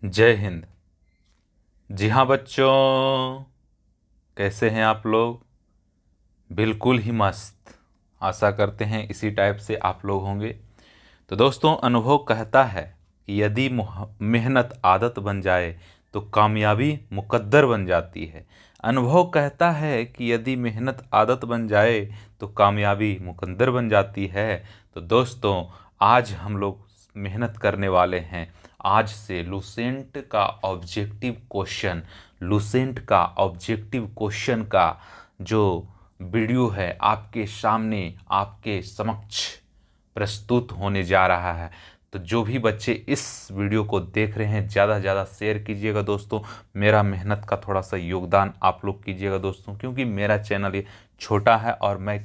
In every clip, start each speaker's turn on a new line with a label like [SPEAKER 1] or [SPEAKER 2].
[SPEAKER 1] जय हिंद। जी हाँ बच्चों, कैसे हैं आप लोग? बिल्कुल ही मस्त। आशा करते हैं इसी टाइप से आप लोग होंगे। तो दोस्तों, अनुभव कहता है कि यदि मेहनत आदत बन जाए तो कामयाबी मुकद्दर बन जाती है। अनुभव कहता है कि यदि मेहनत आदत बन जाए तो कामयाबी मुकद्दर बन जाती है। तो दोस्तों, आज हम लोग मेहनत करने वाले हैं। आज से लूसेंट का ऑब्जेक्टिव क्वेश्चन का जो वीडियो है आपके सामने, आपके समक्ष प्रस्तुत होने जा रहा है। तो जो भी बच्चे इस वीडियो को देख रहे हैं, ज़्यादा से ज़्यादा शेयर कीजिएगा दोस्तों। मेरा मेहनत का थोड़ा सा योगदान आप लोग कीजिएगा दोस्तों, क्योंकि मेरा चैनल ये छोटा है और मैं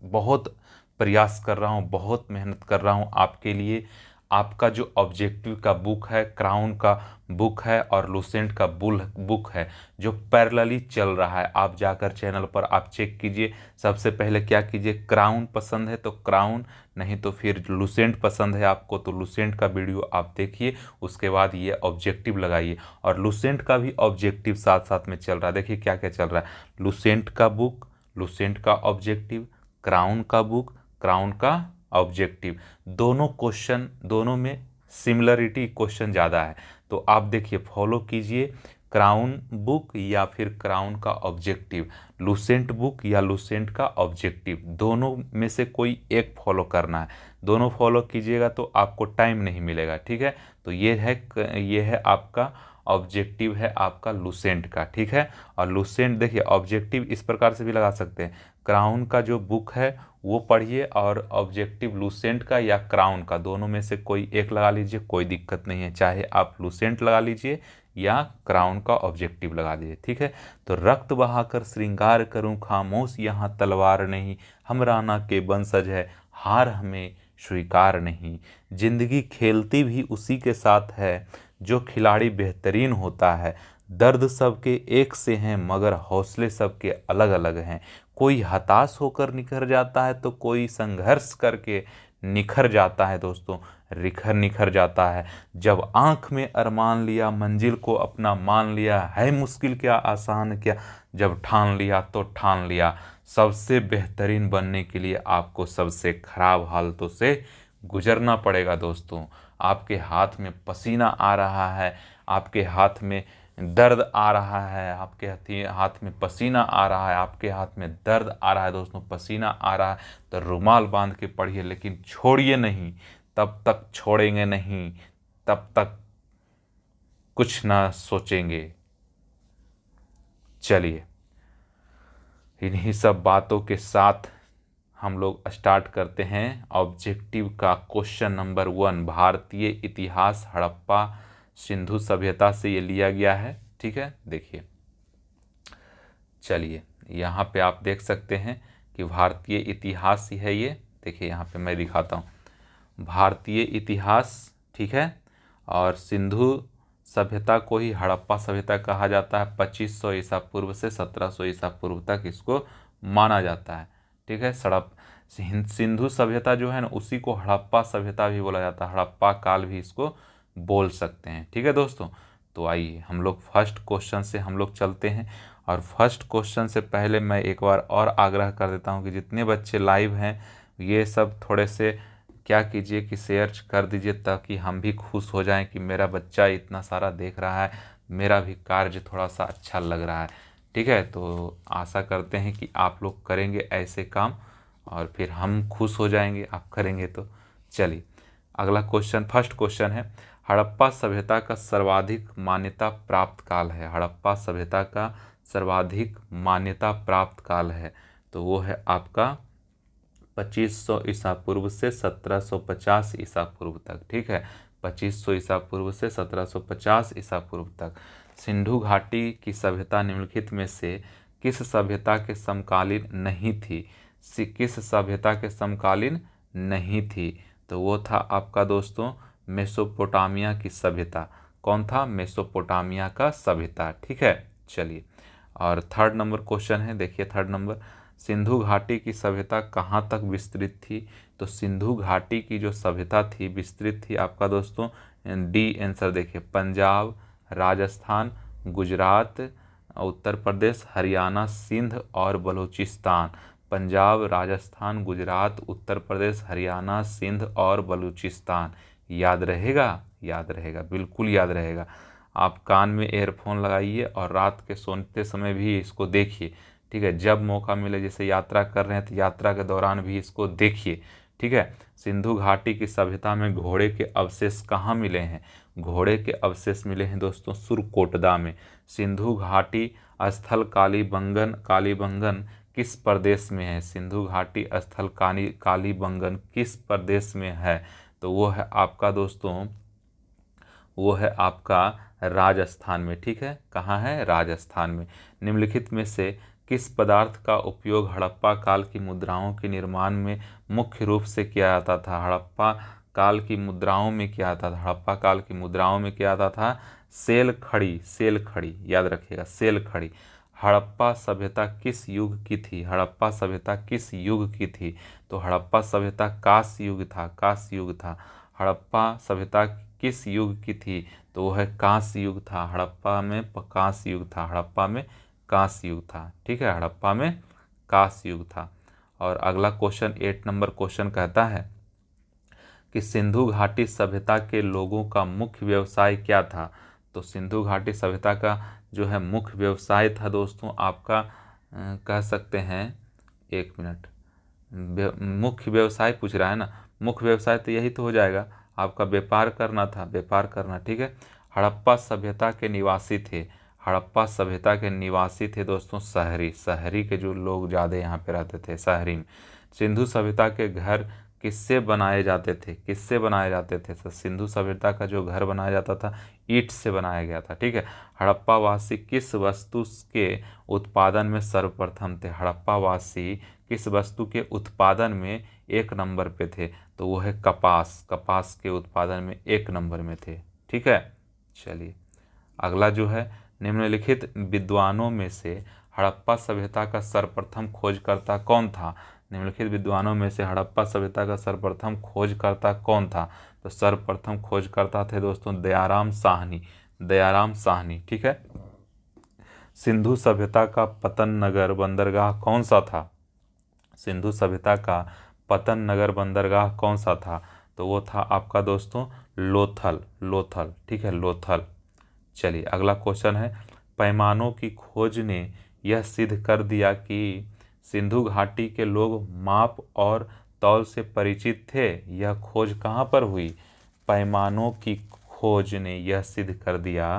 [SPEAKER 1] बहुत प्रयास कर रहा हूँ, बहुत मेहनत कर रहा हूँ आपके लिए। आपका जो ऑब्जेक्टिव का बुक है, क्राउन का बुक है और लूसेंट का बुक है, जो पैरेलली चल रहा है। आप जाकर चैनल पर आप चेक कीजिए। सबसे पहले क्या कीजिए, क्राउन पसंद है तो क्राउन, नहीं तो फिर लूसेंट पसंद है आपको तो लूसेंट का वीडियो आप देखिए। उसके बाद ये ऑब्जेक्टिव लगाइए, और लूसेंट का भी ऑब्जेक्टिव साथ साथ में चल रहा है। देखिए क्या क्या चल रहा है, लूसेंट का बुक, लूसेंट का ऑब्जेक्टिव, क्राउन का बुक, क्राउन का ऑब्जेक्टिव। दोनों क्वेश्चन, दोनों में सिमिलरिटी क्वेश्चन ज़्यादा है। तो आप देखिए, फॉलो कीजिए क्राउन बुक या फिर क्राउन का ऑब्जेक्टिव, लूसेंट बुक या लूसेंट का ऑब्जेक्टिव, दोनों में से कोई एक फॉलो करना है। दोनों फॉलो कीजिएगा तो आपको टाइम नहीं मिलेगा, ठीक है। तो ये है आपका ऑब्जेक्टिव है आपका लूसेंट का, ठीक है। और लूसेंट देखिए, ऑब्जेक्टिव इस प्रकार से भी लगा सकते हैं, क्राउन का जो बुक है वो पढ़िए, और ऑब्जेक्टिव लूसेंट का या क्राउन का, दोनों में से कोई एक लगा लीजिए, कोई दिक्कत नहीं है। चाहे आप लूसेंट लगा लीजिए या क्राउन का ऑब्जेक्टिव लगा लीजिए, ठीक है। तो रक्त बहाकर श्रृंगार करूं, खामोश यहाँ तलवार नहीं, हम राणा के वंशज है, हार हमें स्वीकार नहीं। जिंदगी खेलती भी उसी के साथ है जो खिलाड़ी बेहतरीन होता है। दर्द सबके एक से हैं मगर हौसले सबके अलग अलग हैं। कोई हताश होकर निखर जाता है तो कोई संघर्ष करके निखर जाता है दोस्तों, निखर जाता है। जब आंख में अरमान लिया, मंजिल को अपना मान लिया, है मुश्किल क्या आसान क्या, जब ठान लिया तो ठान लिया। सबसे बेहतरीन बनने के लिए आपको सबसे खराब हालतों से गुजरना पड़ेगा दोस्तों। आपके हाथ में पसीना आ रहा है, आपके हाथ में दर्द आ रहा है, आपके हाथ में पसीना आ रहा है, आपके हाथ में दर्द आ रहा है दोस्तों, पसीना आ रहा है, तो रुमाल बांध के पढ़िए, लेकिन छोड़िए नहीं। तब तक छोड़ेंगे नहीं, तब तक कुछ ना सोचेंगे। चलिए, इन्हीं सब बातों के साथ हम लोग स्टार्ट करते हैं ऑब्जेक्टिव का क्वेश्चन नंबर 1। भारतीय इतिहास हड़प्पा सिंधु सभ्यता से ये लिया गया है, ठीक है। देखिए, चलिए यहाँ पे आप देख सकते हैं कि भारतीय इतिहास ही है ये। देखिए यहाँ पे मैं दिखाता हूँ, भारतीय इतिहास, ठीक है। और सिंधु सभ्यता को ही हड़प्पा सभ्यता कहा जाता है। 2500 ईसा पूर्व से 1700 ईसा पूर्व तक इसको माना जाता है, ठीक है। सिंधु सभ्यता जो है ना, उसी को हड़प्पा सभ्यता भी बोला जाता है, हड़प्पा काल भी इसको बोल सकते हैं, ठीक है दोस्तों। तो आइए हम लोग फर्स्ट क्वेश्चन से हम लोग चलते हैं। और फर्स्ट क्वेश्चन से पहले मैं एक बार और आग्रह कर देता हूँ कि जितने बच्चे लाइव हैं ये सब थोड़े से क्या कीजिए कि शेयर कर दीजिए, ताकि हम भी खुश हो जाएं कि मेरा बच्चा इतना सारा देख रहा है, मेरा भी कार्य थोड़ा सा अच्छा लग रहा है, ठीक है। तो आशा करते हैं कि आप लोग करेंगे ऐसे काम और फिर हम खुश हो जाएंगे आप करेंगे तो। चलिए अगला क्वेश्चन, फर्स्ट क्वेश्चन है, हड़प्पा सभ्यता का सर्वाधिक मान्यता प्राप्त काल है। हड़प्पा सभ्यता का सर्वाधिक मान्यता प्राप्त काल है, तो वो है आपका 2500 ईसा पूर्व से 1750 ईसा पूर्व तक, ठीक है। 2500 ईसा पूर्व से 1750 ईसा पूर्व तक। सिंधु घाटी की सभ्यता निम्नलिखित में से किस सभ्यता के समकालीन नहीं थी? किस सभ्यता के समकालीन नहीं थी? तो वो था आपका दोस्तों मेसोपोटामिया की सभ्यता। कौन था? मेसोपोटामिया का सभ्यता, ठीक है। चलिए, और थर्ड नंबर क्वेश्चन है, देखिए थर्ड नंबर, सिंधु घाटी की सभ्यता कहाँ तक विस्तृत थी? तो सिंधु घाटी की जो सभ्यता थी विस्तृत थी आपका दोस्तों, डी आंसर देखिए, पंजाब, राजस्थान, गुजरात, उत्तर प्रदेश, हरियाणा, सिंध और बलूचिस्तान। पंजाब, राजस्थान, गुजरात, उत्तर प्रदेश, हरियाणा, सिंध और बलूचिस्तान। याद रहेगा? याद रहेगा, बिल्कुल याद रहेगा। आप कान में एयरफोन लगाइए और रात के सोते समय भी इसको देखिए, ठीक है। जब मौका मिले, जैसे यात्रा कर रहे हैं तो यात्रा के दौरान भी इसको देखिए, ठीक है। सिंधु घाटी की सभ्यता में घोड़े के अवशेष कहाँ मिले हैं? घोड़े के अवशेष मिले हैं दोस्तों सुरकोटदा में। सिंधु घाटी स्थल कालीबंगन कालीबंगन किस प्रदेश में है? सिंधु घाटी स्थल कालीबंगन किस प्रदेश में है? तो वो है आपका दोस्तों, वो है आपका राजस्थान में, ठीक है। कहाँ है? राजस्थान में। निम्नलिखित में से किस पदार्थ का उपयोग हड़प्पा काल की मुद्राओं के निर्माण में मुख्य रूप से किया जाता था? हड़प्पा काल की मुद्राओं में क्या आता था? हड़प्पा काल की मुद्राओं में क्या आता था? सेल खड़ी, सेल खड़ी, याद रखिएगा, सेल खड़ी। हड़प्पा सभ्यता किस युग की थी? हड़प्पा सभ्यता किस युग की थी? तो हड़प्पा सभ्यता कांस्य युग था, कांस्य युग था। हड़प्पा सभ्यता किस युग की थी? तो वह कांस्य युग था। हड़प्पा में कांस्य युग था, हड़प्पा में कांस्य युग था, ठीक है। हड़प्पा में कांस्य युग था। और अगला क्वेश्चन 8 नंबर क्वेश्चन कहता है कि सिंधु घाटी सभ्यता के लोगों का मुख्य व्यवसाय क्या था? तो सिंधु घाटी सभ्यता का जो है मुख्य व्यवसाय था दोस्तों आपका, कह सकते हैं, एक मिनट, मुख्य व्यवसाय पूछ रहा है ना, मुख्य व्यवसाय तो यही तो हो जाएगा आपका, व्यापार करना था, व्यापार करना, ठीक है। हड़प्पा सभ्यता के निवासी थे, हड़प्पा सभ्यता के निवासी थे दोस्तों शहरी, शहरी के जो लोग ज़्यादा यहाँ पे रहते थे शहरी में। सिंधु सभ्यता के घर किससे बनाए जाते थे? किससे बनाए जाते थे? तो सिंधु सभ्यता का जो घर बनाया जाता था ईंट से बनाया गया था, ठीक है। हड़प्पा वासी किस वस्तु के उत्पादन में सर्वप्रथम थे? हड़प्पा वासी किस वस्तु के उत्पादन में 1 नंबर पे थे? तो वो है कपास, कपास के उत्पादन में 1 नंबर में थे, ठीक है। चलिए अगला जो है, निम्नलिखित विद्वानों में से हड़प्पा सभ्यता का सर्वप्रथम खोजकर्ता कौन था? निम्नलिखित विद्वानों में से हड़प्पा सभ्यता का सर्वप्रथम खोजकर्ता कौन था? तो सर्वप्रथम खोजकर्ता थे दोस्तों दयाराम साहनी, दयाराम साहनी, ठीक है। सिंधु सभ्यता का पतन नगर बंदरगाह कौन सा था? सिंधु सभ्यता का पतन नगर बंदरगाह कौन सा था? तो वो था आपका दोस्तों लोथल, लोथल, ठीक है, लोथल। चलिए अगला क्वेश्चन है, पैमानों की खोज ने यह सिद्ध कर दिया कि सिंधु घाटी के लोग माप और तौल से परिचित थे। यह खोज कहाँ पर हुई? पैमानों की खोज ने यह सिद्ध कर दिया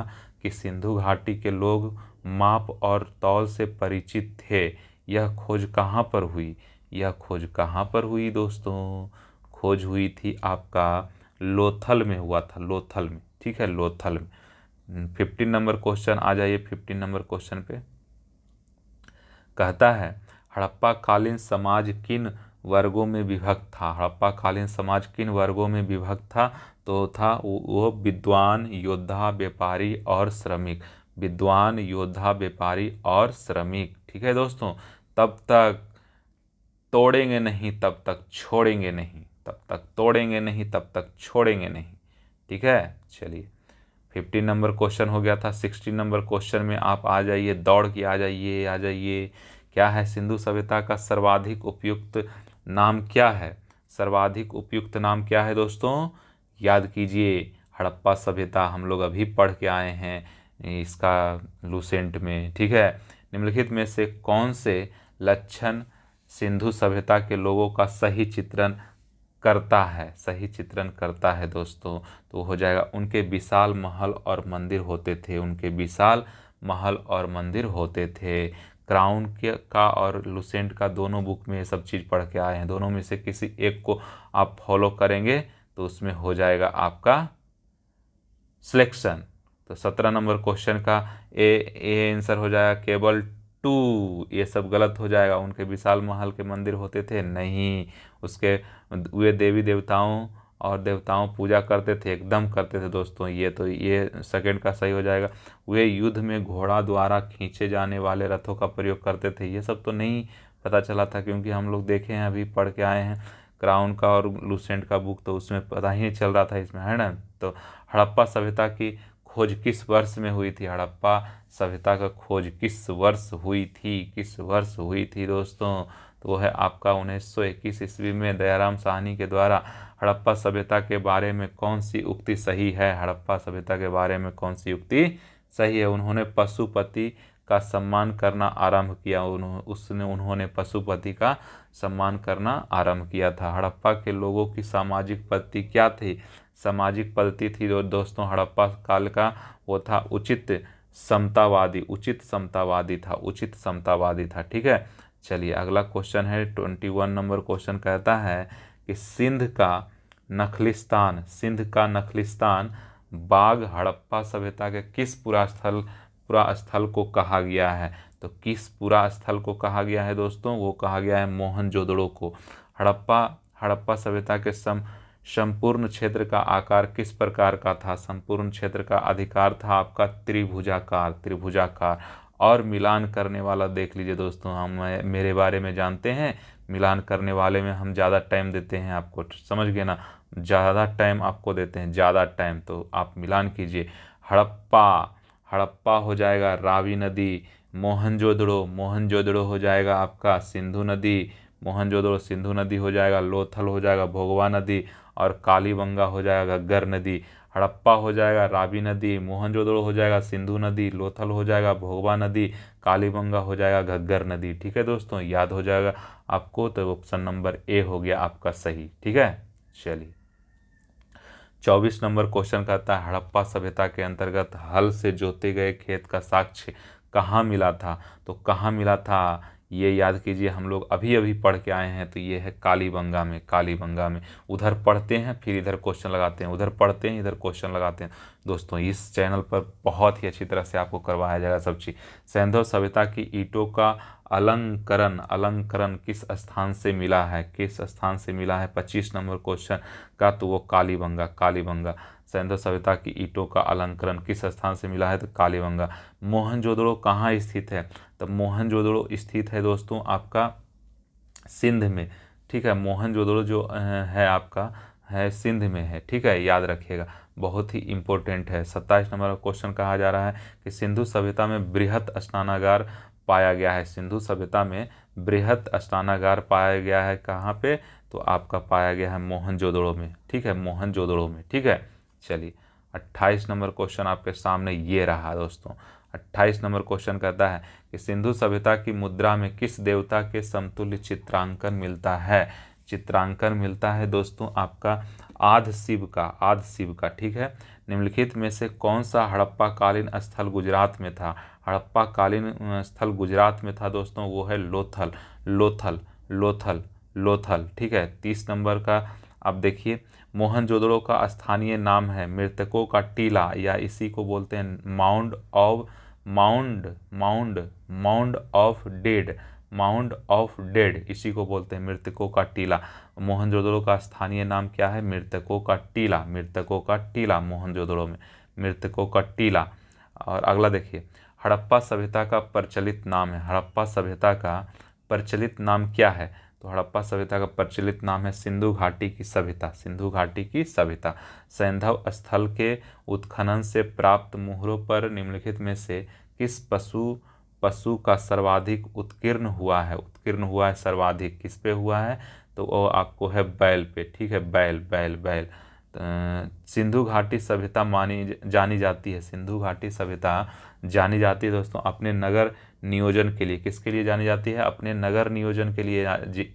[SPEAKER 1] कि सिंधु घाटी के लोग माप और तौल से परिचित थे। यह खोज कहाँ पर हुई? यह खोज कहाँ पर हुई दोस्तों? खोज हुई थी आपका लोथल में हुआ था, लोथल में, ठीक है, लोथल में। 15 नंबर क्वेश्चन आ जाइए, 15 नंबर क्वेश्चन पे कहता है हड़प्पा कालीन समाज किन वर्गों में विभक्त था? हड़प्पा कालीन समाज किन वर्गों में विभक्त था? तो था वो विद्वान, योद्धा, व्यापारी और श्रमिक। विद्वान, योद्धा, व्यापारी और श्रमिक, ठीक है दोस्तों। तब तक तोड़ेंगे नहीं, तब तक छोड़ेंगे नहीं, तब तक तोड़ेंगे नहीं, तब तक छोड़ेंगे नहीं, ठीक है। चलिए 15 नंबर क्वेश्चन हो गया था। 16 नंबर क्वेश्चन में आप आ जाइए, दौड़ के आ जाइए, आ जाइए। क्या है? सिंधु सभ्यता का सर्वाधिक उपयुक्त नाम क्या है? सर्वाधिक उपयुक्त नाम क्या है दोस्तों? याद कीजिए, हड़प्पा सभ्यता हम लोग अभी पढ़ के आए हैं इसका लूसेंट में, ठीक है। निम्नलिखित में से कौन से लक्षण सिंधु सभ्यता के लोगों का सही चित्रण करता है? सही चित्रण करता है दोस्तों, तो हो जाएगा उनके विशाल महल और मंदिर होते थे, उनके विशाल महल और मंदिर होते थे। क्राउन के का और लूसेंट का दोनों बुक में ये सब चीज़ पढ़ के आए हैं, दोनों में से किसी एक को आप फॉलो करेंगे तो उसमें हो जाएगा आपका सिलेक्शन। तो 17 नंबर क्वेश्चन का ए आंसर हो जाएगा केवल 2, ये सब गलत हो जाएगा। उनके विशाल महल के मंदिर होते थे नहीं, उसके वे देवी देवताओं और देवताओं पूजा करते थे, एकदम करते थे दोस्तों। ये सेकंड का सही हो जाएगा। वे युद्ध में घोड़ा द्वारा खींचे जाने वाले रथों का प्रयोग करते थे, ये सब तो नहीं पता चला था क्योंकि हम लोग देखे हैं, अभी पढ़ के आए हैं क्राउन का और लूसेंट का बुक, तो उसमें पता ही नहीं चल रहा था इसमें, है ना। तो हड़प्पा सभ्यता की खोज किस वर्ष में हुई थी? हड़प्पा सभ्यता का खोज किस वर्ष हुई थी? किस वर्ष हुई थी दोस्तों? तो वो है आपका 1921 ईस्वी में। दयाराम साहनी के द्वारा हड़प्पा सभ्यता के बारे में कौन सी उक्ति सही है? हड़प्पा सभ्यता के बारे में कौन सी उक्ति सही है? उन्होंने पशुपति का सम्मान करना आरंभ किया। उन्होंने पशुपति का सम्मान करना आरंभ किया था। हड़प्पा के लोगों की सामाजिक पद्धति क्या थी? सामाजिक पद्धति थी दोस्तों हड़प्पा काल का वो था उचित समतावादी। उचित समतावादी था, उचित समतावादी था। ठीक है, चलिए अगला क्वेश्चन है 21 नंबर क्वेश्चन कहता है कि सिंध का नखलिस्तान बाग हड़प्पा सभ्यता के किस पुरा स्थल को कहा गया है? तो किस पुरा स्थल को कहा गया है दोस्तों? वो कहा गया है मोहनजोदड़ो को। हड़प्पा सभ्यता के संपूर्ण क्षेत्र का आकार किस प्रकार का था? संपूर्ण क्षेत्र का अधिकार था आपका त्रिभुजाकार। और मिलान करने वाला देख लीजिए दोस्तों, हम मेरे बारे में जानते हैं, मिलान करने वाले में हम ज़्यादा टाइम देते हैं आपको, समझ गए ना, ज़्यादा टाइम आपको देते हैं, ज़्यादा टाइम, तो आप मिलान कीजिए। हड़प्पा हो जाएगा रावी नदी। मोहनजोदड़ो हो जाएगा आपका सिंधु नदी। मोहनजोदड़ो सिंधु नदी हो जाएगा। लोथल हो जाएगा भोगवा नदी। और कालीबंगा हो जाएगा घग्गर नदी। हड़प्पा हो जाएगा रावी नदी, मोहनजोदड़ो हो जाएगा सिंधु नदी, लोथल हो जाएगा भोगवा नदी, कालीबंगा हो जाएगा घग्गर नदी। ठीक है दोस्तों, याद हो जाएगा आपको, तो ऑप्शन नंबर ए हो गया आपका सही। ठीक है, चलिए 24 नंबर क्वेश्चन कहता है हड़प्पा सभ्यता के अंतर्गत हल से जोते गए खेत का साक्ष्य कहाँ मिला था? तो कहाँ मिला था ये याद कीजिए, हम लोग अभी अभी पढ़ के आए हैं, तो ये है कालीबंगा में। उधर पढ़ते हैं फिर इधर क्वेश्चन लगाते हैं, उधर पढ़ते हैं इधर क्वेश्चन लगाते हैं। दोस्तों इस चैनल पर बहुत ही अच्छी तरह से आपको करवाया जाएगा सब चीज़। सैंधव सभ्यता की ईंटों का अलंकरण किस स्थान से मिला है? किस स्थान से मिला है 25 नंबर क्वेश्चन का? तो वो कालीबंगा। सैंधव सभ्यता की ईंटों का अलंकरण किस स्थान से मिला है? तो कालीबंगा। मोहनजोदड़ो कहाँ स्थित है? तो मोहनजोदड़ो स्थित है दोस्तों आपका सिंध में। ठीक है, मोहनजोदड़ो जो है आपका है सिंध में है। ठीक है, याद रखिएगा, बहुत ही इम्पोर्टेंट है। 27 नंबर का क्वेश्चन कहा जा रहा है कि सिंधु सभ्यता में बृहत स्नानागार पाया गया है। सिंधु सभ्यता में बृहत स्नानागार पाया गया है कहाँ पे? तो आपका पाया गया है मोहनजोदड़ो में। ठीक है, मोहनजोदड़ो में। ठीक है, चलिए 28 नंबर क्वेश्चन आपके सामने ये रहा दोस्तों। 28 नंबर क्वेश्चन कहता है कि सिंधु सभ्यता की मुद्रा में किस देवता के समतुल्य चित्रांकन मिलता है? चित्रांकन मिलता है दोस्तों आपका आदि शिव का। ठीक है, निम्नलिखित में से कौन सा हड़प्पा कालीन स्थल गुजरात में था? हड़प्पा कालीन स्थल गुजरात में था दोस्तों, वो है लोथल। ठीक है, 30 नंबर का अब देखिए, मोहनजोदड़ो का स्थानीय नाम है मृतकों का टीला, या इसी को बोलते हैं माउंड ऑफ डेड, इसी को बोलते हैं मृतकों का टीला। मोहनजोदड़ो का स्थानीय नाम क्या है? मृतकों का टीला मोहनजोदड़ो में मृतकों का टीला। और अगला देखिए, हड़प्पा सभ्यता का प्रचलित नाम है। हड़प्पा सभ्यता का प्रचलित नाम क्या है? तो हड़प्पा सभ्यता का प्रचलित नाम है सिंधु घाटी की सभ्यता। सैंधव स्थल के उत्खनन से प्राप्त मुहरों पर निम्नलिखित में से किस पशु का सर्वाधिक उत्कीर्ण हुआ है? सर्वाधिक किस पे हुआ है? तो वो आपको है बैल पे। ठीक है, बैल। सिंधु घाटी सभ्यता जानी जाती है। सिंधु घाटी सभ्यता जानी जाती है दोस्तों अपने नगर नियोजन के लिए। किसके लिए जानी जाती है? अपने नगर नियोजन के लिए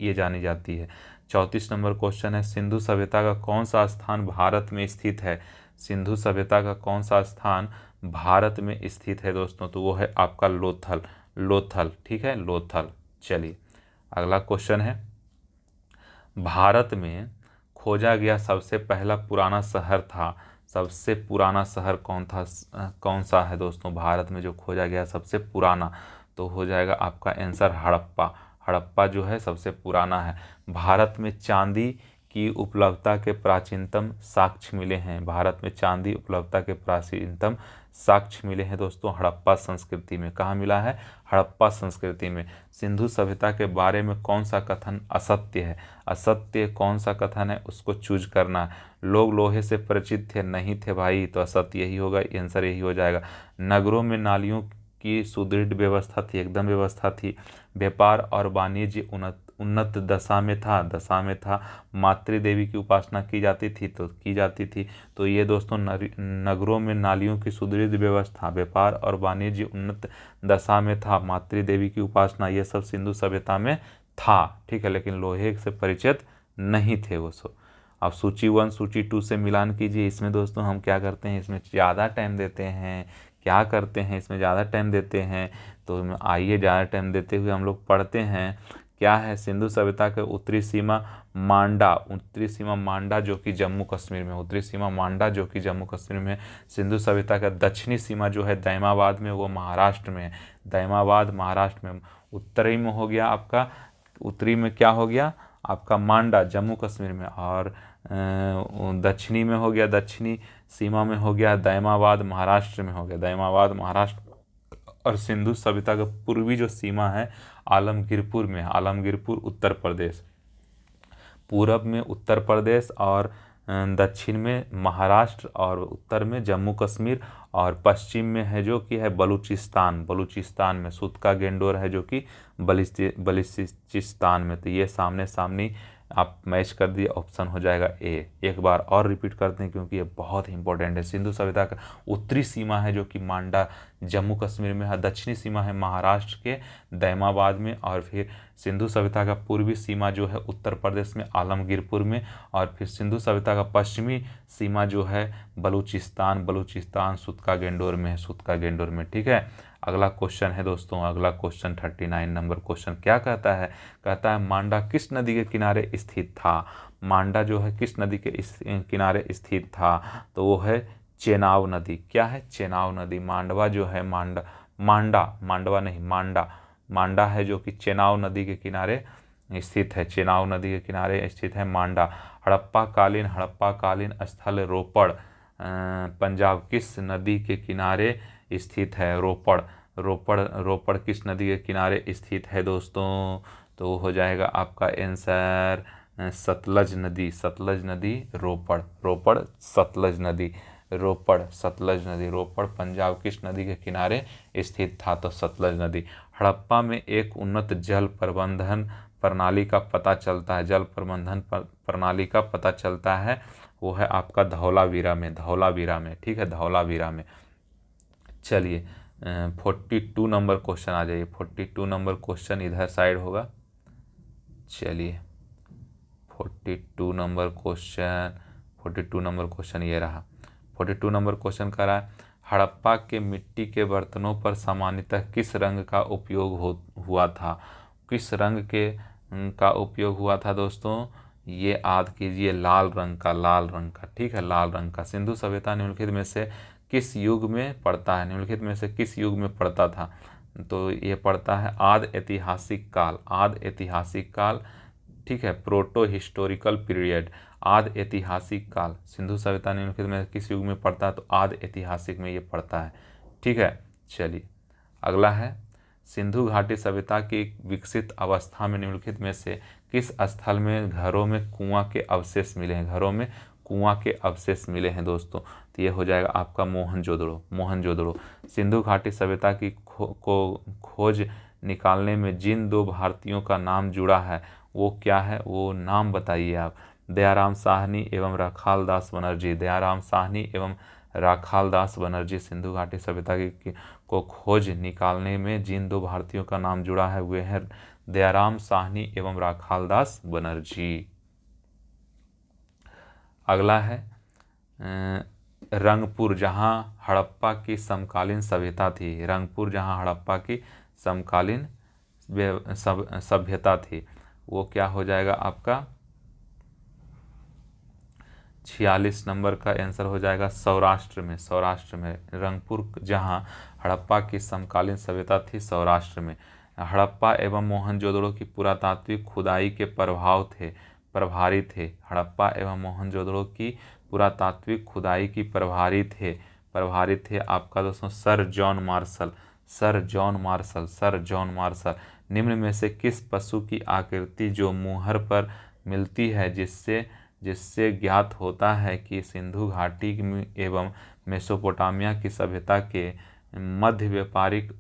[SPEAKER 1] ये जानी जाती है। 34 नंबर क्वेश्चन है, सिंधु सभ्यता का कौन सा स्थान भारत में स्थित है? सिंधु सभ्यता का कौन सा स्थान भारत में स्थित है दोस्तों? तो वो है आपका लोथल। ठीक है, लोथल। चलिए अगला क्वेश्चन है, भारत में खोजा गया सबसे पहला पुराना शहर था। सबसे पुराना शहर कौन सा है दोस्तों? भारत में जो खोजा गया सबसे पुराना, तो हो जाएगा आपका आंसर हड़प्पा जो है सबसे पुराना है। भारत में चांदी की उपलब्धता के प्राचीनतम साक्ष्य मिले हैं। भारत में चांदी उपलब्धता के प्राचीनतम साक्ष्य मिले हैं दोस्तों हड़प्पा संस्कृति में। कहाँ मिला है? हड़प्पा संस्कृति में। सिंधु सभ्यता के बारे में कौन सा कथन असत्य है? असत्य कौन सा कथन है उसको चूज करना है। लोग लोहे से परिचित थे, नहीं थे भाई, तो असत्य यही होगा, आंसर यही हो जाएगा। नगरों में नालियों की सुदृढ़ व्यवस्था थी, एकदम व्यवस्था थी। व्यापार और वाणिज्य उन्नत दशा में था। मातृ देवी की उपासना की जाती थी। तो ये दोस्तों नगरों में नालियों की सुदृढ़ व्यवस्था, व्यापार और वाणिज्य उन्नत दशा में था, मातृ देवी की उपासना, ये सब सिंधु सभ्यता में था। ठीक है, लेकिन लोहे से परिचित नहीं थे वो सब। अब सूची 1 सूची 2 से मिलान कीजिए। इसमें दोस्तों हम क्या करते हैं, इसमें ज़्यादा टाइम देते हैं। क्या करते हैं, इसमें ज़्यादा टाइम देते हैं। तो आइए ज़्यादा टाइम देते हुए हम लोग पढ़ते हैं। क्या है? सिंधु सभ्यता के उत्तरी सीमा मांडा जो कि जम्मू कश्मीर में, उत्तरी सीमा मांडा जो कि जम्मू कश्मीर में। सिंधु सभ्यता का दक्षिणी सीमा जो है दैमाबाद में, वो महाराष्ट्र में है। दैमाबाद महाराष्ट्र में। उत्तरी में हो गया आपका, उत्तरी में क्या हो गया आपका? मांडा जम्मू कश्मीर में। और दक्षिणी में हो गया, दक्षिणी सीमा में हो गया दैमाबाद महाराष्ट्र में हो गया, दैमाबाद महाराष्ट्र। और सिंधु सभ्यता का पूर्वी जो सीमा है आलमगीरपुर में, आलमगीरपुर उत्तर प्रदेश। पूरब में उत्तर प्रदेश और दक्षिण में महाराष्ट्र और उत्तर में जम्मू कश्मीर और पश्चिम में है जो कि है बलूचिस्तान में सूत का गेंडोर है जो कि बलूचिस्तान में। तो ये सामने सामनी आप मैच कर दिए, ऑप्शन हो जाएगा ए। एक बार और रिपीट करते हैं क्योंकि ये बहुत ही इंपॉर्टेंट है। सिंधु सभ्यता का उत्तरी सीमा है जो कि मांडा जम्मू कश्मीर में है, दक्षिणी सीमा है महाराष्ट्र के दैमाबाद में, और फिर सिंधु सभ्यता का पूर्वी सीमा जो है उत्तर प्रदेश में आलमगीरपुर में, और फिर सिंधु सभ्यता का पश्चिमी सीमा जो है बलूचिस्तान सूतका गेंडोर में है, सूतका गेंडोर में। ठीक है, अगला क्वेश्चन है दोस्तों, अगला क्वेश्चन 39 नंबर क्वेश्चन क्या कहता है? कहता है मांडा किस नदी के किनारे स्थित था? मांडा जो है किस नदी के किनारे स्थित था? तो वो है चेनाब नदी। क्या है? चेनाब नदी। मांडवा जो है मांडा है जो कि चेनाब नदी के किनारे स्थित है, चेनाब नदी के किनारे स्थित है मांडा। हड़प्पा कालीन स्थल रोपड़ पंजाब किस नदी के किनारे स्थित है? रोपड़ किस नदी के किनारे स्थित है दोस्तों? तो हो जाएगा आपका आंसर सतलज नदी, रोपड़ सतलज नदी। रोपड़ पंजाब किस नदी के किनारे स्थित था? तो सतलज नदी। हड़प्पा में एक उन्नत जल प्रबंधन प्रणाली का पता चलता है, प्रणाली का पता चलता है, वो है आपका धौलावीरा में। ठीक है, धौलावीरा में। चलिए 42 नंबर क्वेश्चन आ जाइए। 42 नंबर क्वेश्चन इधर साइड होगा। चलिए 42 नंबर क्वेश्चन ये रहा। 42 नंबर क्वेश्चन कह रहा है हड़प्पा के मिट्टी के बर्तनों पर सामान्यतः किस रंग का उपयोग हुआ था? किस रंग का उपयोग हुआ था दोस्तों? ये याद कीजिए, लाल रंग का। ठीक है, लाल रंग का। सिंधु सभ्यता निम्नलिखित में से किस युग में पड़ता है? निम्नलिखित में से किस युग में पड़ता था? तो ये पड़ता है आद ऐतिहासिक काल। ठीक है, प्रोटो हिस्टोरिकल पीरियड, आद ऐतिहासिक काल। सिंधु सभ्यता निम्नलिखित में किस युग में पड़ता है? तो आद ऐतिहासिक में ये पड़ता है। ठीक है, चलिए अगला है सिंधु घाटी सभ्यता की विकसित अवस्था में निम्नलिखित में से किस स्थल में घरों में कुआं के अवशेष मिले हैं? दोस्तों तो ये हो जाएगा आपका मोहनजोदड़ो। सिंधु घाटी सभ्यता की खोज निकालने में जिन 2 भारतीयों का नाम जुड़ा है वो क्या है? वो नाम बताइए आप। दयाराम साहनी एवं राखाल दास बनर्जी। सिंधु घाटी सभ्यता को खोज निकालने में जिन 2 भारतीयों का नाम जुड़ा है वे हैं दयाराम साहनी एवं राखाल दास बनर्जी। अगला है रंगपुर जहां हड़प्पा की समकालीन सभ्यता थी, वो क्या हो जाएगा आपका? 46 नंबर का आंसर हो जाएगा सौराष्ट्र में। रंगपुर जहां हड़प्पा की समकालीन सभ्यता थी, सौराष्ट्र में। हड़प्पा एवं मोहनजोदड़ो की पुरातात्विक खुदाई के प्रभाव थे। प्रभारी थे। हड़प्पा एवं मोहनजोदड़ो की पुरातात्विक खुदाई की प्रभारी थे आपका दोस्तों sir John Marshall. Sir John Marshall. निम्न में से किस पशु की आकृति जो मुहर पर मिलती है जिससे जिससे ज्ञात होता है कि सिंधु घाटी एवं मेसोपोटामिया की सभ्यता के मध्य व्यापारिक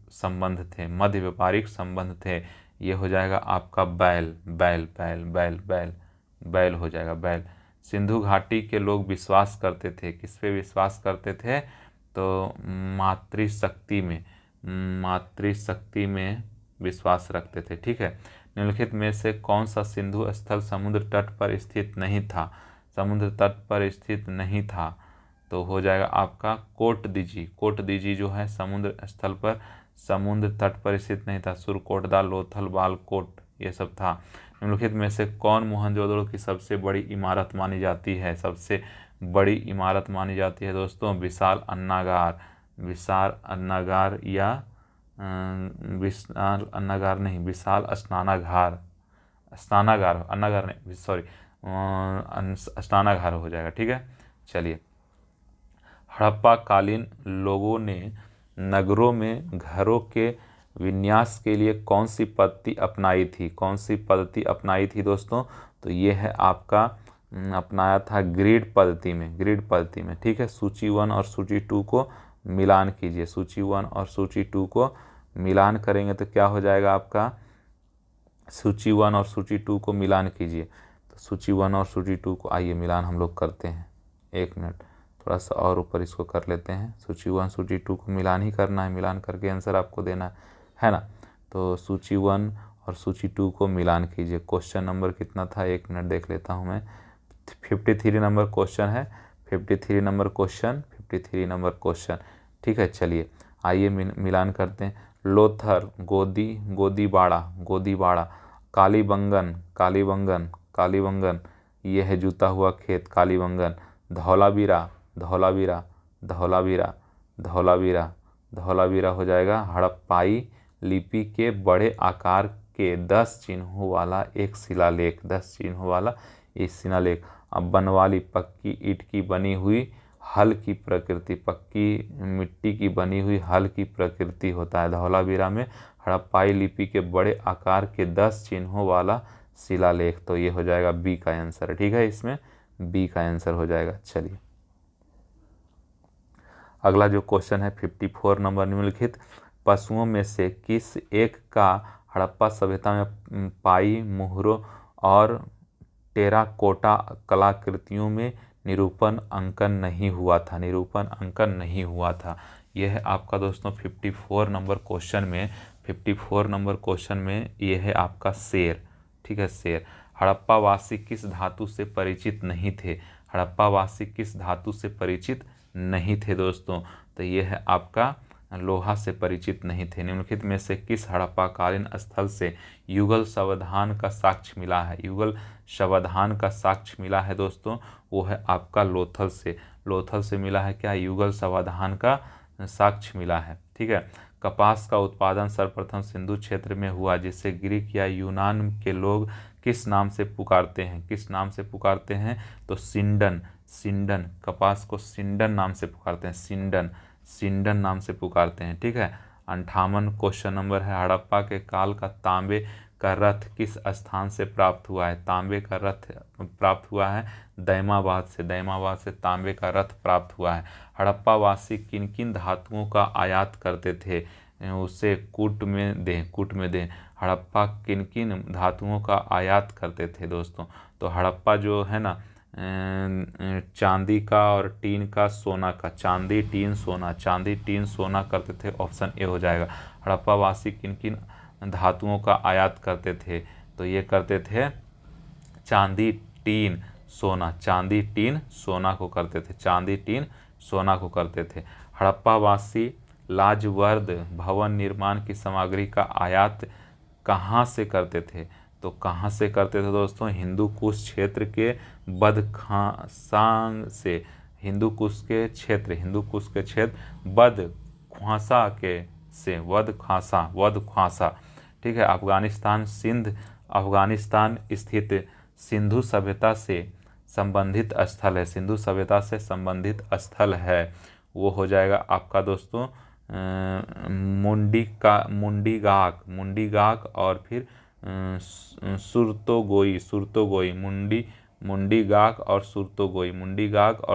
[SPEAKER 1] संबंध थे। ये हो जाएगा आपका बैल हो जाएगा बैल। सिंधु घाटी के लोग विश्वास करते थे, किस पे विश्वास करते थे? तो मातृशक्ति में विश्वास रखते थे। ठीक है। निम्नलिखित में से कौन सा सिंधु स्थल समुद्र तट पर स्थित नहीं था? तो हो जाएगा आपका कोट दीजी जो है समुद्र तट पर स्थित नहीं था। सुरकोटदा, लोथल, बालकोट ये सब था। निम्नलिखित में से कौन मोहनजोदड़ो की सबसे बड़ी इमारत मानी जाती है? सबसे बड़ी इमारत मानी जाती है दोस्तों विशाल अन्नागार या विशाल स्नानागार हो जाएगा। ठीक है। चलिए, हड़प्पा कालीन लोगों ने नगरों में घरों के विन्यास के लिए कौन सी पद्धति अपनाई थी दोस्तों? तो ये है आपका अपनाया था ग्रिड पद्धति में। ठीक है। सूची 1 और सूची 2 को मिलान कीजिए। सूची 1 और सूची 2 को मिलान करेंगे तो क्या हो जाएगा आपका? सूची 1 और सूची 2 को मिलान कीजिए। तो सूची 1 और सूची 2 को आइए मिलान हम लोग करते हैं। 1 मिनट, थोड़ा सा और ऊपर इसको कर लेते हैं। सूची 1 सूची 2 को मिलान ही करना है, मिलान करके आंसर आपको देना है ना। तो सूची 1 और सूची 2 को मिलान कीजिए। क्वेश्चन नंबर कितना था? 1 मिनट देख लेता हूँ मैं। 53 नंबर क्वेश्चन है। 53 नंबर क्वेश्चन। ठीक है। चलिए आइए मिलान करते हैं। लोथर, गोदीबाड़ा, कालीबंगन, ये है जूता हुआ खेत कालीबंगन। धौलावीरा हो जाएगा हड़प्पाई लिपि के बड़े आकार के 10 चिन्हों वाला एक शिलालेख। अब बनवाली, पक्की ईंट की बनी हुई पक्की मिट्टी की बनी हुई हल की प्रकृति होता है। धौलावीरा में हड़प्पाई लिपि के बड़े आकार के 10 चिन्हों वाला शिलालेख। तो ये हो जाएगा बी का आंसर। ठीक है, इसमें बी का आंसर हो जाएगा। चलिए, अगला जो क्वेश्चन है 54 नंबर, निम्नलिखित पशुओं में से किस एक का हड़प्पा सभ्यता में पाई मुहरों और टेराकोटा कलाकृतियों में निरूपण अंकन नहीं हुआ था? यह है आपका दोस्तों 54 नंबर क्वेश्चन में यह है आपका शेर। ठीक है, शेर। हड़प्पावासी किस धातु से परिचित नहीं थे दोस्तों? तो ये है आपका लोहा से परिचित नहीं थे। निम्नलिखित में से किस हड़प्पाकालीन स्थल से युगल सावधान का साक्ष्य मिला है दोस्तों? वो है आपका लोथल से मिला है। क्या? युगल सावधान का साक्ष्य मिला है। ठीक है। कपास का उत्पादन सर्वप्रथम सिंधु क्षेत्र में हुआ, जिसे ग्रीक या यूनान के लोग किस नाम से पुकारते हैं? तो सिंडन। कपास को सिंडन नाम से पुकारते हैं। सिंडन नाम से पुकारते हैं। ठीक है। 58 क्वेश्चन नंबर है, हड़प्पा के काल का तांबे का रथ किस स्थान से प्राप्त हुआ है? तांबे का रथ प्राप्त हुआ है दैमाबाद से तांबे का रथ प्राप्त हुआ है। हड़प्पा वासी किन किन धातुओं का आयात करते थे? उसे कूट में दें। हड़प्पा किन किन धातुओं का आयात करते थे दोस्तों? तो हड़प्पा जो है ना चांदी का और टीन का, सोना का, चांदी टीन सोना करते थे। ऑप्शन ए हो जाएगा। हड़प्पा वासी किन किन धातुओं का आयात करते थे? तो ये करते थे चांदी टीन सोना को करते थे। हड़प्पा वासी लाजवर्द भवन निर्माण की सामग्री का आयात कहाँ से करते थे? तो कहाँ से करते थे दोस्तों? हिंदू कुश क्षेत्र के बदख्वासां से। हिंदू कुश के क्षेत्र बदख्वासा से वदख्वासा। ठीक है। अफगानिस्तान स्थित सिंधु सभ्यता से संबंधित स्थल है, सिंधु सभ्यता से संबंधित स्थल है, वो हो जाएगा आपका दोस्तों मुंडीगाक और फिर सुरतोगोई मुंडीगाक और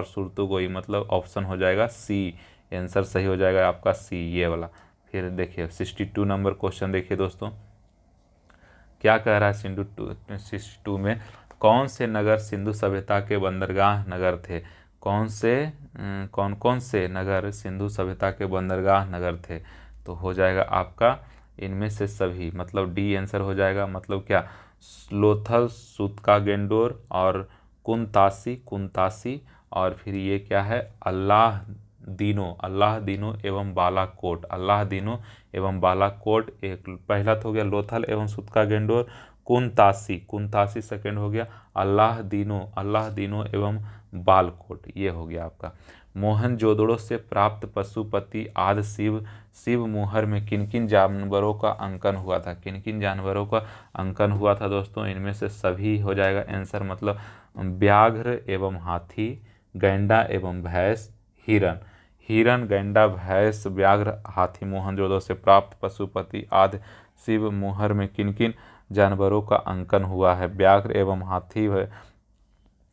[SPEAKER 1] सुरतोगोई मतलब ऑप्शन हो जाएगा सी। आंसर सही हो जाएगा आपका सी, ये वाला। फिर देखिए 62 नंबर क्वेश्चन देखिए दोस्तों, क्या कह रहा है 62 में, कौन से नगर सिंधु सभ्यता के बंदरगाह नगर थे? कौन कौन से नगर सिंधु सभ्यता के बंदरगाह नगर थे? तो हो जाएगा आपका इनमें से सभी, मतलब डी आंसर हो जाएगा। मतलब क्या, लोथल, सूतकागेंडोर और कुंतासी और फिर ये क्या है, अल्लाह दीनो एवं बालाकोट। एक पहला तो हो गया लोथल एवं सूतकागेंडोर, कुंतासी सेकंड हो गया, अल्लाह दीनो एवं बालकोट, ये हो गया आपका। मोहनजोदड़ो से प्राप्त पशुपति आदि शिव मुहर में किन किन जानवरों का अंकन हुआ था? किन किन जानवरों का अंकन हुआ था दोस्तों? इनमें से सभी हो जाएगा आंसर, मतलब व्याघ्र एवं हाथी, गैंडा एवं भैंस, हिरन, गैंडा, भैंस, व्याघ्र, हाथी। मोहनजोदड़ो से प्राप्त पशुपति आदि शिव मुहर में किन किन जानवरों का अंकन हुआ है? व्याघ्र एवं हाथी,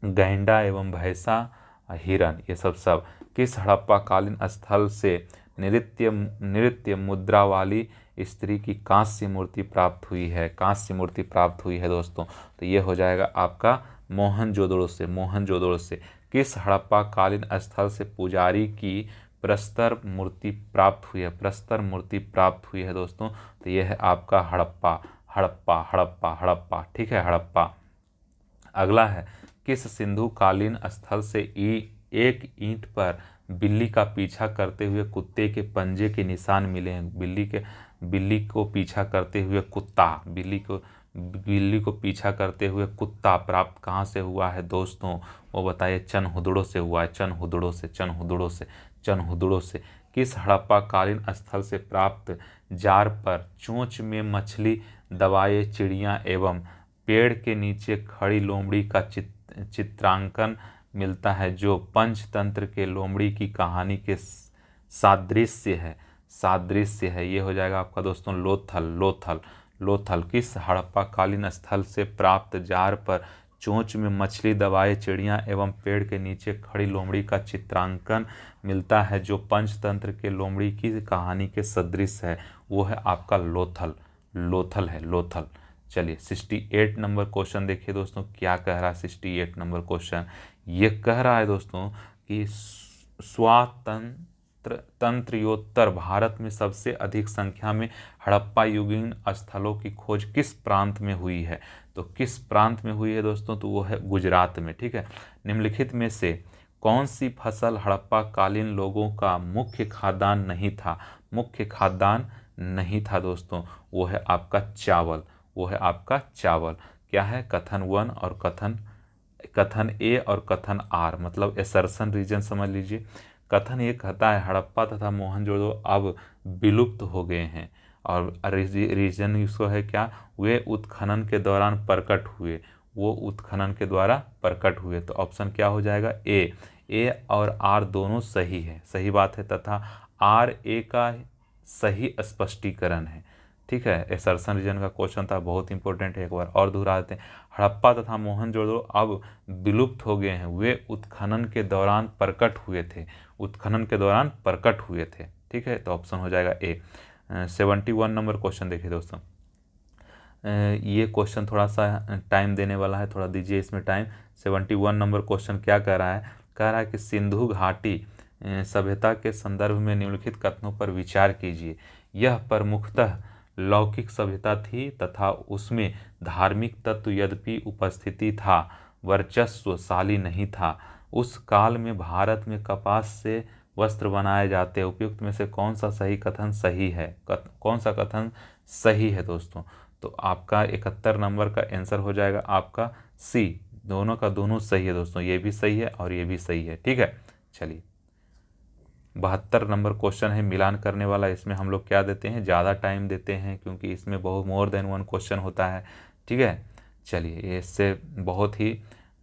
[SPEAKER 1] गैंडा एवं भैंसा, हिरन, ये सब किस हड़प्पा कालीन स्थल से नृत्य मुद्रा वाली स्त्री की कांस्य मूर्ति प्राप्त हुई है? कांस्य मूर्ति प्राप्त हुई है दोस्तों, तो ये हो जाएगा आपका मोहनजोदड़ो से। किस हड़प्पा कालीन स्थल से पुजारी की प्रस्तर मूर्ति प्राप्त हुई है? प्रस्तर मूर्ति प्राप्त हुई है दोस्तों, तो ये है आपका हड़प्पा, ठीक है, हड़प्पा। अगला है, किस सिंधु कालीन स्थल से एक ईंट पर बिल्ली का पीछा करते हुए कुत्ते के पंजे के निशान मिले हैं? बिल्ली को पीछा करते हुए बिल्ली को पीछा करते हुए कुत्ता प्राप्त कहाँ से हुआ है दोस्तों? वो बताइए। चनहुदड़ो से हुआ है, चनहुदड़ो से। किस हड़प्पा कालीन स्थल से प्राप्त जार पर चोंच में मछली दबाए चिड़िया एवं पेड़ के नीचे खड़ी लोमड़ी का चित्रांकन मिलता है, जो पंचतंत्र के लोमड़ी की कहानी के सादृश्य है? ये हो जाएगा आपका दोस्तों लोथल। किस हड़प्पा कालीन स्थल से प्राप्त जार पर चोंच में मछली दबाए चिड़िया एवं पेड़ के नीचे खड़ी लोमड़ी का चित्रांकन मिलता है, जो पंचतंत्र के लोमड़ी की कहानी के सदृश है? वो है आपका लोथल। चलिए 68 नंबर क्वेश्चन देखिए दोस्तों, क्या कह रहा है 68 नंबर क्वेश्चन? ये कह रहा है दोस्तों कि तंत्रोत्तर भारत में सबसे अधिक संख्या में हड़प्पा युगीन स्थलों की खोज किस प्रांत में हुई है? तो किस प्रांत में हुई है दोस्तों? तो वो है गुजरात में, ठीक है। निम्नलिखित में से कौन सी फसल हड़प्पा कालीन लोगों का मुख्य खाद्यान्न नहीं था दोस्तों? वो है आपका चावल। क्या है? कथन 1 और कथन ए और कथन आर, मतलब एसर्शन रीजन समझ लीजिए। कथन ये कहता है हड़प्पा तथा मोहनजोदड़ो अब विलुप्त हो गए हैं, और रीजन इसको है क्या? वे उत्खनन के दौरान प्रकट हुए। तो ऑप्शन क्या हो जाएगा? ए और आर दोनों सही है, सही बात है, तथा आर ए का सही स्पष्टीकरण है, ठीक है। एसर्शन रीजन का क्वेश्चन था, बहुत इंपॉर्टेंट है, एक बार और दोहरा देते हैं। हड़प्पा तथा मोहनजोदड़ो अब विलुप्त हो गए हैं, वे उत्खनन के दौरान प्रकट हुए थे, ठीक है। तो ऑप्शन हो जाएगा ए। 71 नंबर क्वेश्चन देखिए दोस्तों, ये क्वेश्चन थोड़ा सा टाइम देने वाला है, थोड़ा दीजिए इसमें टाइम। 71 नंबर क्वेश्चन क्या कह रहा है? कह रहा है कि सिंधु घाटी सभ्यता के संदर्भ में निम्नलिखित कथनों पर विचार कीजिए। यह प्रमुखतः लौकिक सभ्यता थी तथा उसमें धार्मिक तत्व यद्यपि उपस्थिति था, वर्चस्वशाली नहीं था। उस काल में भारत में कपास से वस्त्र बनाए जाते। उपयुक्त में से कौन सा कथन सही है दोस्तों? तो आपका 71 नंबर का आंसर हो जाएगा आपका सी। दोनों का दोनों सही है दोस्तों, ये भी सही है और ये भी सही है, ठीक है। चलिए 72 नंबर क्वेश्चन है मिलान करने वाला। इसमें हम लोग क्या देते हैं, ज़्यादा टाइम देते हैं, क्योंकि इसमें बहुत मोर देन 1 क्वेश्चन होता है, ठीक है। चलिए, ये इससे बहुत ही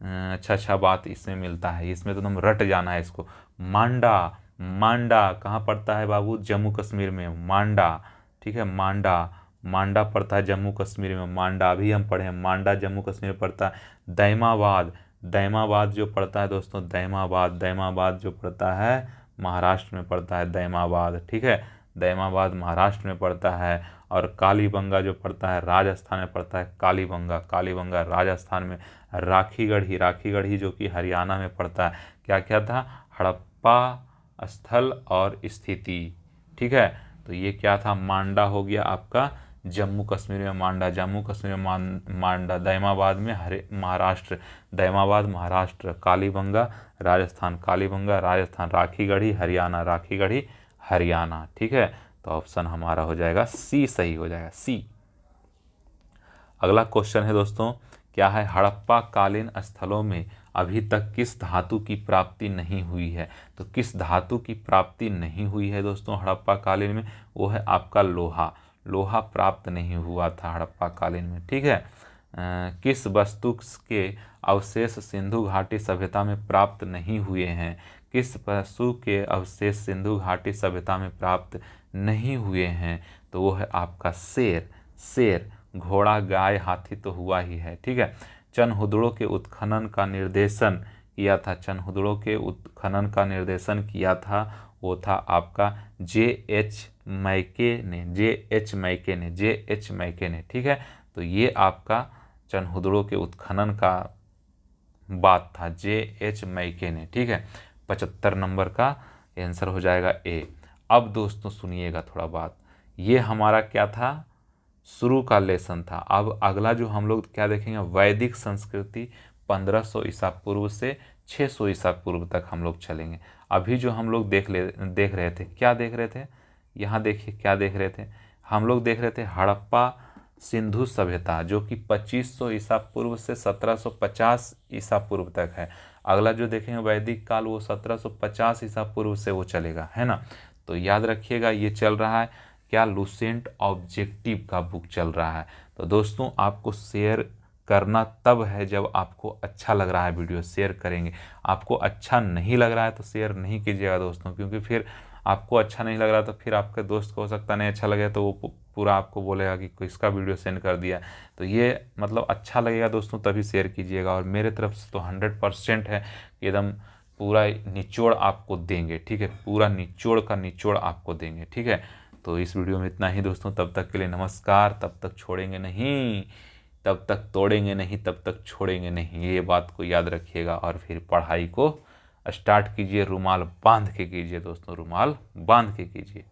[SPEAKER 1] अच्छा बात इसमें मिलता है। इसमें तो एकदम रट जाना है इसको। मांडा, मांडा कहाँ पड़ता है बाबू? जम्मू कश्मीर में मांडा। ठीक है, मांडा, मांडा पड़ता है जम्मू कश्मीर में। मांडा अभी हम पढ़े हैं, मांडा जम्मू कश्मीर में पड़ता है। दैमाबाद, दैमाबाद जो पड़ता है दोस्तों, दैमाबाद, दैमाबाद जो पड़ता है महाराष्ट्र में पड़ता है दैमाबाद। ठीक है, दैमाबाद महाराष्ट्र में पड़ता है। और कालीबंगा जो पड़ता है राजस्थान में पड़ता है। कालीबंगा, कालीबंगा राजस्थान में। राखीगढ़ी, राखीगढ़ी जो कि हरियाणा में पड़ता है। क्या क्या था? हड़प्पा स्थल और स्थिति। ठीक है, तो ये क्या था? मांडा हो गया आपका जम्मू कश्मीर में, मांडा जम्मू कश्मीर में, मांडा दैमाबाद में महाराष्ट्र, दैमाबाद महाराष्ट्र। कालीबंगा राजस्थान, कालीबंगा राजस्थान। राखीगढ़ी हरियाणा, राखीगढ़ी हरियाणा। ठीक है, तो ऑप्शन हमारा हो जाएगा सी, सही हो जाएगा सी। अगला क्वेश्चन है दोस्तों, क्या है? हड़प्पा कालीन स्थलों में अभी तक किस धातु की प्राप्ति नहीं हुई है? तो किस धातु की प्राप्ति नहीं हुई है दोस्तों हड़प्पा कालीन में? वो है आपका लोहा। लोहा प्राप्त नहीं हुआ था हड़प्पा कालीन में। ठीक है, किस वस्तु के अवशेष सिंधु घाटी सभ्यता में प्राप्त नहीं हुए हैं? किस वस्तु के अवशेष सिंधु घाटी सभ्यता में प्राप्त नहीं हुए हैं? तो वो है आपका शेर। शेर, घोड़ा, गाय, हाथी तो हुआ ही है। ठीक है, चनहुदड़ों के उत्खनन का निर्देशन किया था, चनहुदड़ों के उत्खनन का निर्देशन किया था, वो था आपका J.H. मैके ने, J.H. मैके ने, J.H. मैके ने। ठीक है, तो ये आपका चनहुदड़ों के उत्खनन का बात था J.H. मैके ने। ठीक है, 75 नंबर का आंसर हो जाएगा ए। अब दोस्तों सुनिएगा थोड़ा बात, ये हमारा क्या था? शुरू का लेसन था। अब अगला जो हम लोग क्या देखेंगे? वैदिक संस्कृति 1500 ईसा पूर्व से 600 ईसा पूर्व तक हम लोग चलेंगे। अभी जो हम लोग देख रहे थे, क्या देख रहे थे? यहाँ देखिए क्या देख रहे थे? हम लोग देख रहे थे हड़प्पा सिंधु सभ्यता, जो कि 2500 ईसा पूर्व से 1750 ईसा पूर्व तक है। अगला जो देखेंगे वैदिक काल, वो 1750 ईसा पूर्व से वो चलेगा, है ना। तो याद रखिएगा, ये चल रहा है क्या? लुसेंट ऑब्जेक्टिव का बुक चल रहा है। तो दोस्तों आपको शेयर करना तब है जब आपको अच्छा लग रहा है वीडियो, शेयर करेंगे। आपको अच्छा नहीं लग रहा है तो शेयर नहीं कीजिएगा दोस्तों, क्योंकि फिर आपको अच्छा नहीं लग रहा तो फिर आपके दोस्त को हो सकता नहीं अच्छा लगे, तो वो पूरा आपको बोलेगा कि किसका वीडियो सेंड कर दिया। तो ये मतलब अच्छा लगेगा दोस्तों तभी शेयर कीजिएगा। और मेरे तरफ से तो 100% है कि एकदम पूरा निचोड़ आपको देंगे। ठीक है, पूरा निचोड़ का निचोड़ आपको देंगे। ठीक है, तो इस वीडियो में इतना ही दोस्तों। तब तक के लिए नमस्कार। तब तक छोड़ेंगे नहीं, तब तक तोड़ेंगे नहीं, तब तक छोड़ेंगे नहीं, ये बात को याद रखिएगा। और फिर पढ़ाई को स्टार्ट कीजिए, रुमाल बांध के कीजिए दोस्तों, रुमाल बांध के कीजिए।